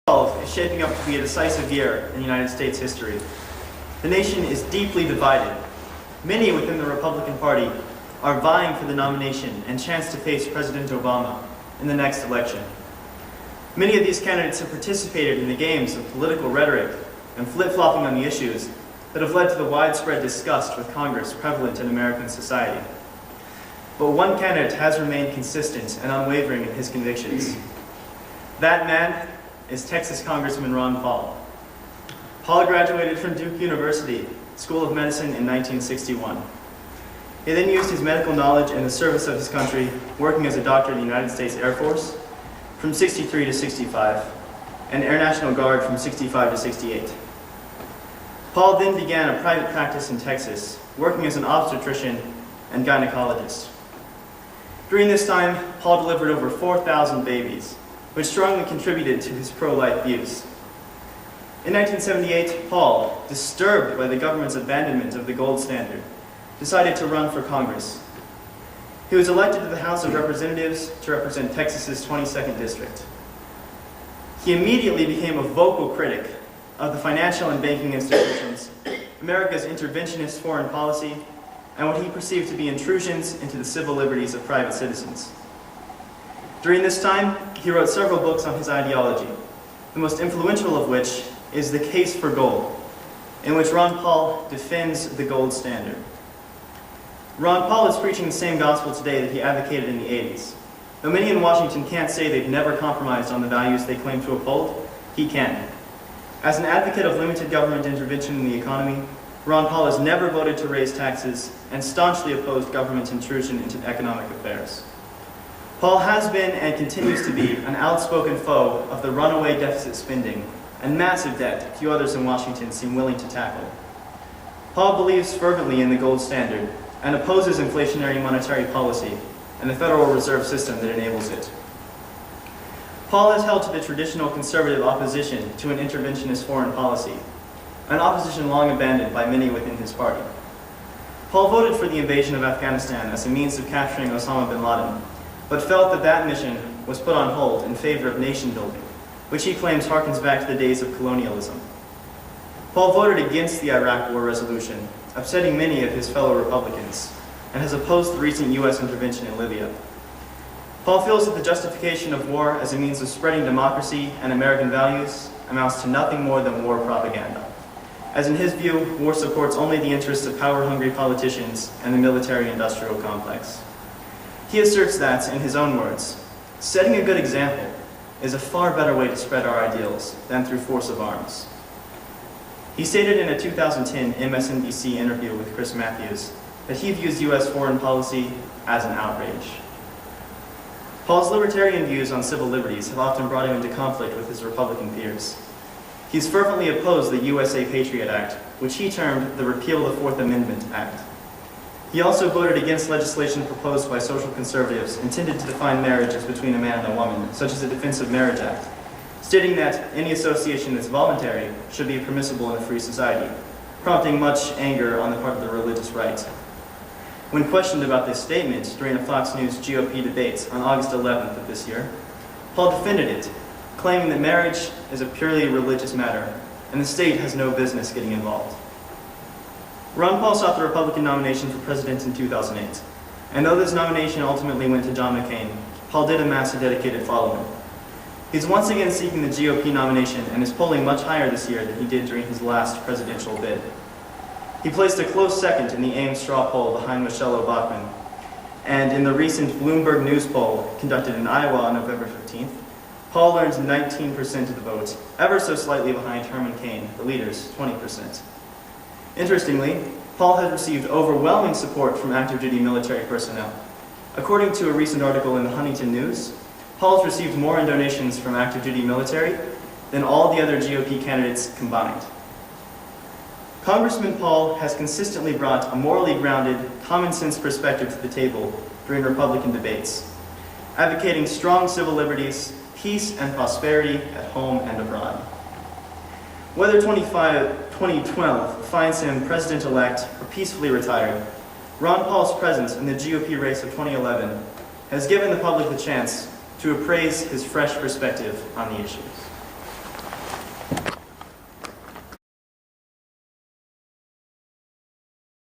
is shaping up to be a decisive year in United States history. The nation is deeply divided. Many within the Republican Party are vying for the nomination and chance to face President Obama in the next election. Many of these candidates have participated in the games of political rhetoric and flip-flopping on the issues that have led to the widespread disgust with Congress prevalent in American society. But one candidate has remained consistent and unwavering in his convictions. That man is Texas Congressman Ron Paul. Paul graduated from Duke University School of Medicine in 1961. He then used his medical knowledge in the service of his country, working as a doctor in the United States Air Force from 63 to 65, and Air National Guard from 65 to 68. Paul then began a private practice in Texas, working as an obstetrician and gynecologist. During this time, Paul delivered over 4,000 babies, which strongly contributed to his pro-life views. In 1978, Paul, disturbed by the government's abandonment of the gold standard, decided to run for Congress. He was elected to the House of Representatives to represent Texas's 22nd district. He immediately became a vocal critic of the financial and banking institutions, America's interventionist foreign policy, and what he perceived to be intrusions into the civil liberties of private citizens. During this time, he wrote several books on his ideology, the most influential of which is The Case for Gold, in which Ron Paul defends the gold standard. Ron Paul is preaching the same gospel today that he advocated in the 80s. Though many in Washington can't say they've never compromised on the values they claim to uphold, he can. As an advocate of limited government intervention in the economy, Ron Paul has never voted to raise taxes and staunchly opposed government intrusion into economic affairs. Paul has been and continues to be an outspoken foe of the runaway deficit spending and massive debt few others in Washington seem willing to tackle. Paul believes fervently in the gold standard and opposes inflationary monetary policy and the Federal Reserve System that enables it. Paul has held to the traditional conservative opposition to an interventionist foreign policy, an opposition long abandoned by many within his party. Paul voted for the invasion of Afghanistan as a means of capturing Osama bin Laden, but felt that that mission was put on hold in favor of nation building, which he claims harkens back to the days of colonialism. Paul voted against the Iraq War resolution, upsetting many of his fellow Republicans, and has opposed the recent U.S. intervention in Libya. Paul feels that the justification of war as a means of spreading democracy and American values amounts to nothing more than war propaganda, as in his view, war supports only the interests of power-hungry politicians and the military-industrial complex. He asserts that, in his own words, setting a good example is a far better way to spread our ideals than through force of arms. He stated in a 2010 MSNBC interview with Chris Matthews that he views U.S. foreign policy as an outrage. Paul's libertarian views on civil liberties have often brought him into conflict with his Republican peers. He's fervently opposed the USA Patriot Act, which he termed the Repeal the Fourth Amendment Act. He also voted against legislation proposed by social conservatives intended to define marriage as between a man and a woman, such as the Defense of Marriage Act, stating that any association that's voluntary should be permissible in a free society, prompting much anger on the part of the religious right. When questioned about this statement during a Fox News GOP debates on August 11th of this year, Paul defended it, claiming that marriage is a purely religious matter and the state has no business getting involved. Ron Paul sought the Republican nomination for president in 2008, and though this nomination ultimately went to John McCain, Paul did amass a dedicated following. He's once again seeking the GOP nomination and is polling much higher this year than he did during his last presidential bid. He placed a close second in the Ames straw poll behind Michelle Obama, and in the recent Bloomberg News poll conducted in Iowa on November 15th, Paul earned 19% of the vote, ever so slightly behind Herman Cain, the leader's 20%. Interestingly, Paul has received overwhelming support from active duty military personnel. According to a recent article in the Huntington News, Paul has received more in donations from active duty military than all the other GOP candidates combined. Congressman Paul has consistently brought a morally grounded, common sense perspective to the table during Republican debates, advocating strong civil liberties, peace and prosperity at home and abroad. Whether 2012 finds him president-elect or peacefully retired, Ron Paul's presence in the GOP race of 2011 has given the public the chance to appraise his fresh perspective on the issues.